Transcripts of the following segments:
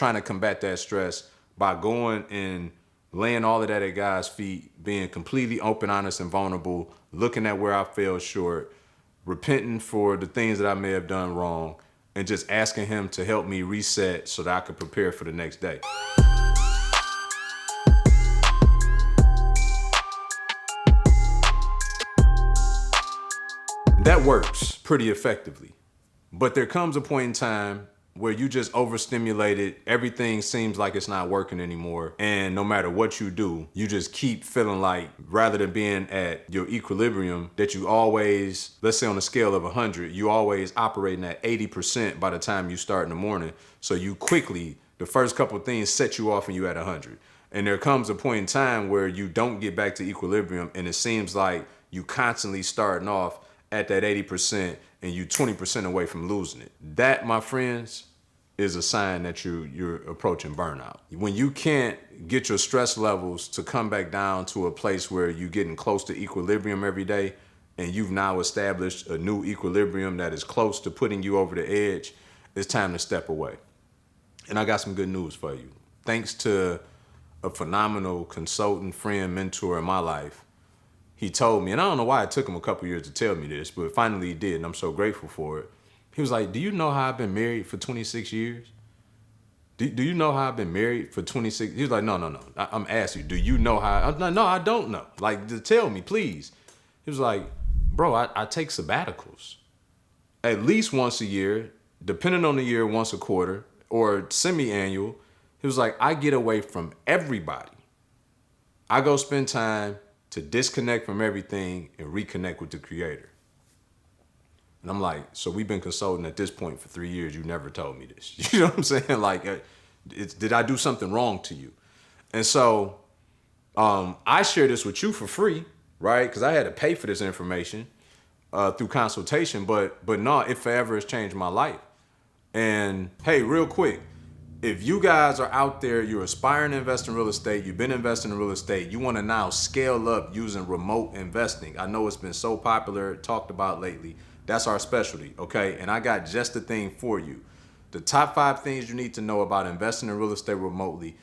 trying to combat that stress by going and laying all of that at God's feet, being completely open, honest, and vulnerable, looking at where I fell short, repenting for the things that I may have done wrong, and just asking him to help me reset so that I could prepare for the next day. That works pretty effectively. But there comes a point in time where you just overstimulated, everything seems like it's not working anymore. And no matter what you do, you just keep feeling like, rather than being at your equilibrium, that you always, let's say on a scale of 100, you always operating at 80% by the time you start in the morning. So you quickly, the first couple of things set you off and you at 100. And there comes a point in time where you don't get back to equilibrium, and it seems like you constantly starting off at that 80% and you 20% away from losing it. That, my friends, is a sign that you're approaching burnout. When you can't get your stress levels to come back down to a place where you're getting close to equilibrium every day, and you've now established a new equilibrium that is close to putting you over the edge, it's time to step away. And I got some good news for you. Thanks to a phenomenal consultant, friend, mentor in my life, he told me, and I don't know why it took him a couple years to tell me this, but finally he did, and I'm so grateful for it. He was like, do you know how I've been married for 26 years? Do you know how I've been married for 26? He was like, no. I'm asking you, do you know how? I'm like, no, I don't know. Like, tell me, please. He was like, bro, I take sabbaticals. At least once a year, depending on the year, once a quarter, or semi-annual. He was like, I get away from everybody. I go spend time to disconnect from everything and reconnect with the Creator. And I'm like, so we've been consulting at this point for 3 years. You never told me this. You know what I'm saying? Like, did I do something wrong to you? And so I share this with you for free, right? Because I had to pay for this information through consultation. But no, it forever has changed my life. And hey, real quick, if you guys are out there, you're aspiring to invest in real estate, you've been investing in real estate, you want to now scale up using remote investing. I know it's been so popular, talked about lately. That's our specialty, okay? And I got just the thing for you. The top 5 things you need to know about investing in real estate remotely.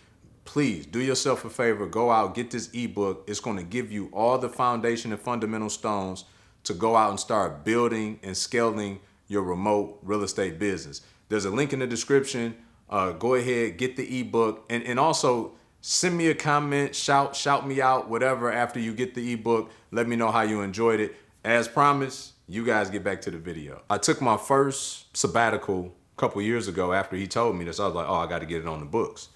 Please do yourself a favor, go out, get this ebook. It's going to give you all the foundation and fundamental stones to go out and start building and scaling your remote real estate business. There's a link in the description. Go ahead, get the ebook, and also send me a comment, shout me out, whatever, after you get the ebook. Let me know how you enjoyed it. As promised, you guys get back to the video. I took my first sabbatical a couple years ago after he told me this. I was like, oh, I got to get it on the books.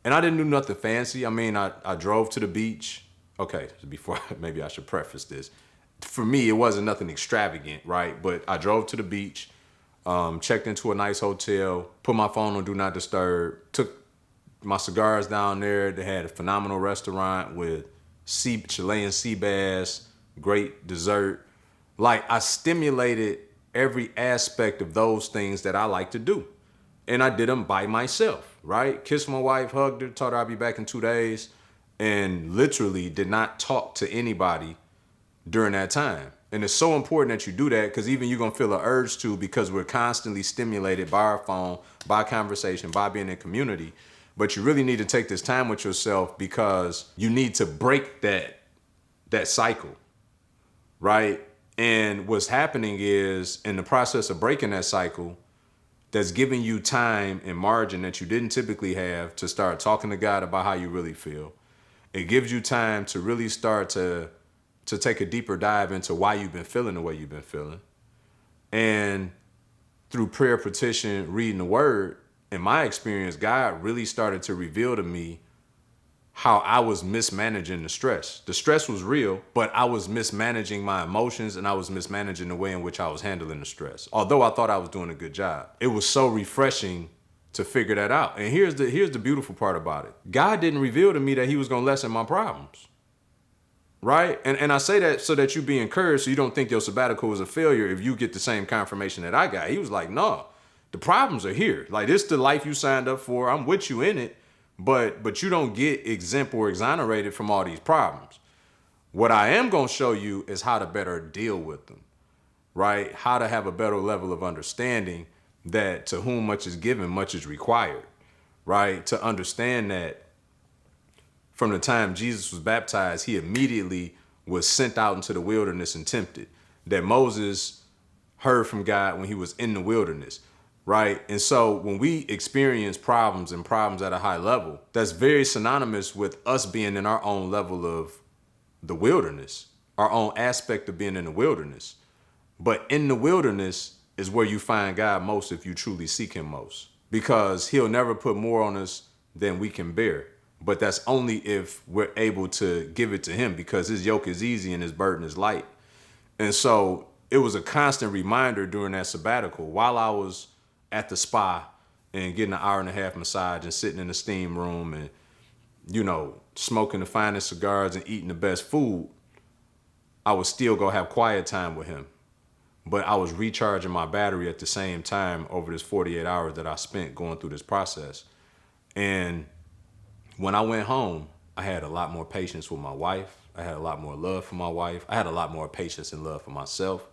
And I didn't do nothing fancy. I mean, I drove to the beach. Okay, before, maybe I should preface this. For me, it wasn't nothing extravagant, right? But I drove to the beach. Checked into a nice hotel, put my phone on Do Not Disturb, took my cigars down there. They had a phenomenal restaurant with Chilean sea bass, great dessert. Like, I stimulated every aspect of those things that I like to do. And I did them by myself, right? Kissed my wife, hugged her, told her I'd be back in 2 days, and literally did not talk to anybody during that time. And it's so important that you do that, because even you're going to feel an urge to, because we're constantly stimulated by our phone, by conversation, by being in community. But you really need to take this time with yourself, because you need to break that cycle, right? And what's happening is, in the process of breaking that cycle, that's giving you time and margin that you didn't typically have to start talking to God about how you really feel. It gives you time to really start to take a deeper dive into why you've been feeling the way you've been feeling. And through prayer, petition, reading the word, in my experience, God really started to reveal to me how I was mismanaging the stress. The stress was real, but I was mismanaging my emotions, and I was mismanaging the way in which I was handling the stress. Although I thought I was doing a good job. It was so refreshing to figure that out. And here's the beautiful part about it. God didn't reveal to me that he was going to lessen my problems. Right? And I say that so that you be encouraged, so you don't think your sabbatical was a failure if you get the same confirmation that I got. He was like, no, the problems are here. Like, this is the life you signed up for. I'm with you in it, but you don't get exempt or exonerated from all these problems. What I am going to show you is how to better deal with them, right? How to have a better level of understanding that to whom much is given, much is required, right? To understand that from the time Jesus was baptized, he immediately was sent out into the wilderness and tempted. That Moses heard from God when he was in the wilderness, right? And so when we experience problems and problems at a high level, that's very synonymous with us being in our own level of the wilderness, our own aspect of being in the wilderness. But in the wilderness is where you find God most if you truly seek him most, because he'll never put more on us than we can bear. But that's only if we're able to give it to him, because his yoke is easy and his burden is light. And so it was a constant reminder during that sabbatical while I was at the spa and getting an hour and a half massage and sitting in the steam room and, smoking the finest cigars and eating the best food. I would still go have quiet time with him. But I was recharging my battery at the same time over this 48 hours that I spent going through this process. And when I went home, I had a lot more patience with my wife. I had a lot more love for my wife. I had a lot more patience and love for myself.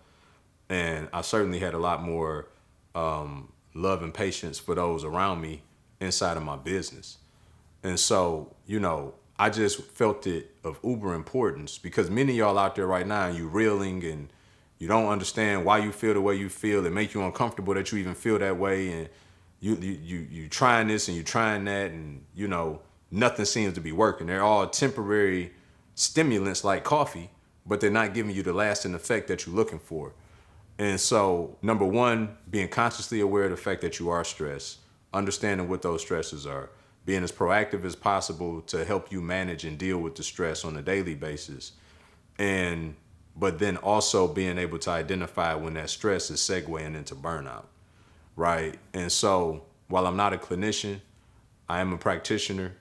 And I certainly had a lot more love and patience for those around me inside of my business. And so, I just felt it of uber importance, because many of y'all out there right now, you reeling and you don't understand why you feel the way you feel. It make you uncomfortable that you even feel that way. And you trying this and you trying that, and, nothing seems to be working. They're all temporary stimulants like coffee, but they're not giving you the lasting effect that you're looking for. And so, number one, being consciously aware of the fact that you are stressed, understanding what those stresses are, being as proactive as possible to help you manage and deal with the stress on a daily basis. But then also being able to identify when that stress is segueing into burnout, right? And so while I'm not a clinician, I am a practitioner,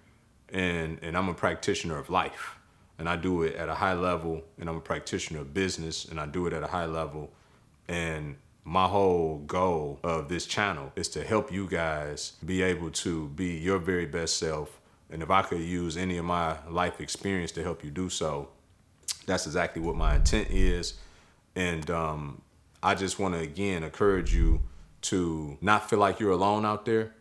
and I'm a practitioner of life. And I do it at a high level, and I'm a practitioner of business, and I do it at a high level. And my whole goal of this channel is to help you guys be able to be your very best self. And if I could use any of my life experience to help you do so, that's exactly what my intent is. And I just want to, again, encourage you to not feel like you're alone out there,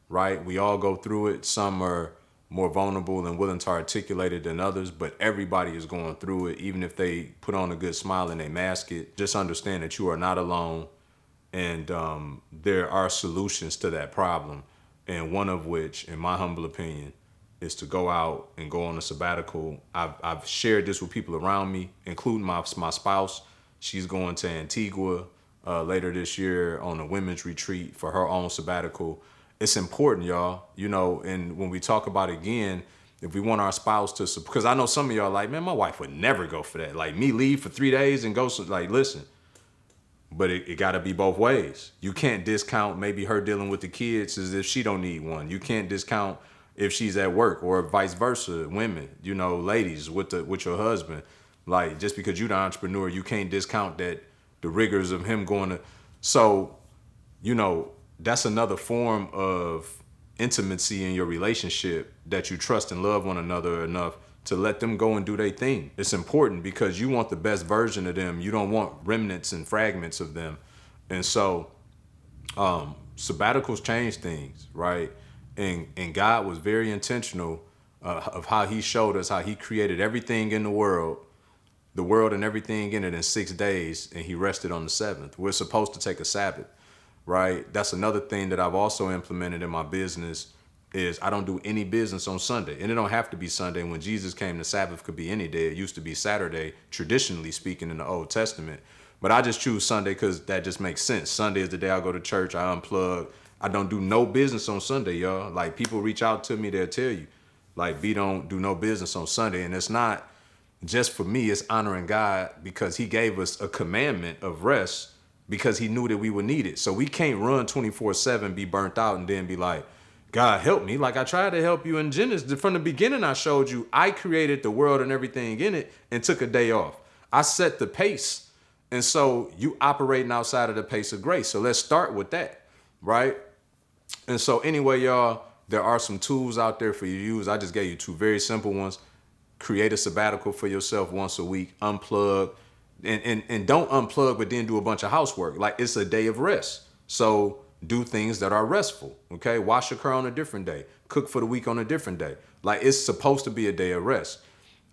right? We all go through it. Some are more vulnerable and willing to articulate it than others, but everybody is going through it. Even if they put on a good smile and they mask it, just understand that you are not alone. And there are solutions to that problem. And one of which, in my humble opinion, is to go out and go on a sabbatical. I've shared this with people around me, including my spouse. She's going to Antigua later this year on a women's retreat for her own sabbatical. It's important, y'all, and when we talk about it again, if we want our spouse to, because I know some of y'all like, man, my wife would never go for that. Like, me leave for 3 days and go, like, listen, but it got to be both ways. You can't discount maybe her dealing with the kids as if she don't need one. You can't discount if she's at work, or vice versa. Women, ladies with your husband, like, just because you're the entrepreneur, you can't discount that the rigors of him going to. So, that's another form of intimacy in your relationship, that you trust and love one another enough to let them go and do their thing. It's important because you want the best version of them. You don't want remnants and fragments of them. And so sabbaticals change things, right? And God was very intentional of how he showed us how he created everything in the world and everything in it in 6 days, and he rested on the seventh. We're supposed to take a Sabbath, right? That's another thing that I've also implemented in my business is I don't do any business on Sunday. And it don't have to be Sunday. When Jesus came, the Sabbath could be any day. It used to be Saturday, traditionally speaking, in the Old Testament. But I just choose Sunday because that just makes sense. Sunday is the day I go to church, I unplug. I don't do no business on Sunday, y'all. Like, people reach out to me, they'll tell you, like, B don't do no business on Sunday. And it's not just for me, it's honoring God because he gave us a commandment of rest because he knew that we would need it. So we can't run 24/7, be burnt out, and then be like, God, help me. Like, I tried to help you in Genesis. From the beginning, I showed you I created the world and everything in it and took a day off. I set the pace. And so you operating outside of the pace of grace. So let's start with that, right? And so anyway, y'all, there are some tools out there for you to use. I just gave you 2 very simple ones. Create a sabbatical for yourself once a week. Unplug. And don't unplug, but then do a bunch of housework. Like, it's a day of rest. So do things that are restful, okay? Wash your car on a different day. cook for the week on a different day. Like, it's supposed to be a day of rest.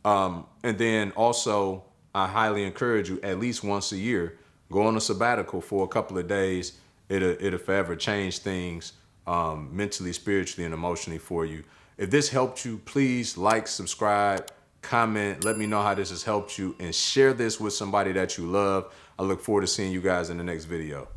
And then also, I highly encourage you, at least once a year, go on a sabbatical for a couple of days. It'll forever change things, mentally, spiritually, and emotionally for you. If this helped you, please like, subscribe, comment, let me know how this has helped you, and share this with somebody that you love. I look forward to seeing you guys in the next video.